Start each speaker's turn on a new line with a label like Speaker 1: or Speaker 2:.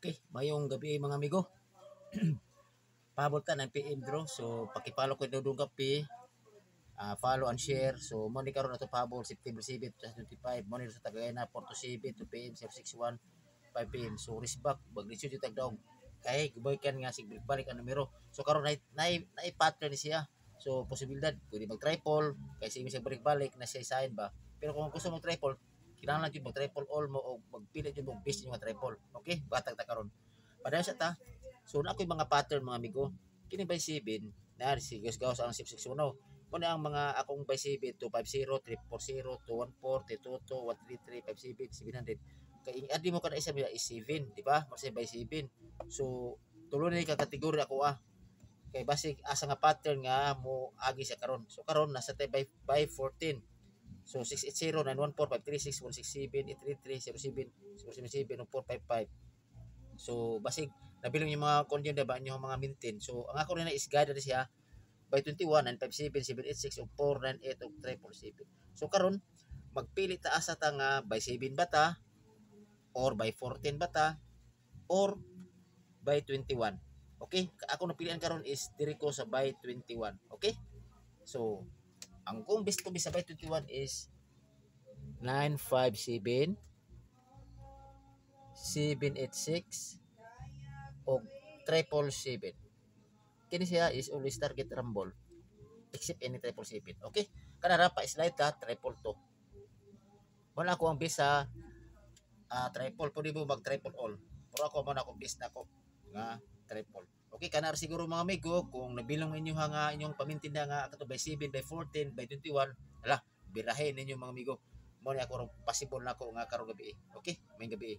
Speaker 1: Okay, mayong gabi mga amigo. Pahabol ta ng PM draw. So paki-follow ko dudong kape. Follow and share. So mo ni karon ato pahabol September 7, 2025. Mo ni sa Tagayana 4 to 7 2 PM 061 5 PM. So risbak baglisyo di tagdaog. Kay giboy kan nga sig balik ang numero. So karon na pattern ni siya. So posibilidad pwede mag triple kay sige siya balik-balik na siya sign ba. Pero kung gusto mo triple, kinahanglan jud mag triple all mo o magpili jud mo base yung triple. Okay? Batag ta karon. Padayos sa ta. So na ako'y mga pattern mga amigo. Kini by 7 na si gawas ang 661. Muna ang mga akong by 7 250 340 214 222 133 57 700. Kay adi mo kada isa bila is 7, di ba? Kasi by 7. So tulo ni ka kategorya ako kay basic asa nga pattern nga mo agi sa karon. So karon nasa tay by 14. So 680 914 536 167 833 07 077 0455. So basig nabilong yung mga kondiyon ba yung mga maintain. So ang ako rin na is guide siya by 21 957 786 ug 498 ug 777. So karon magpili ta asa ta nga by 7 bata or by 14 bata or by 21. Okay? Ako napilian karon is diri ko sa by 21. Okay? So ang kung best ko sa by 21 is 957 786 o 777. Kini siya is always target rumble except any 777. Okay? Kanara pa slide ka triple to. Wala ko ang bisa triple pwede mo mag triple all. Pero ako man ako bis na ko nga triple. Okay, kanar siguro mga amigo kung nabilong ninyo nga inyong pamintinda nga kato by 7 by 14 by 21, ala birahin ninyo mga amigo. Mo ni ako possible na ako nga karong gabi. Okay? May gabi.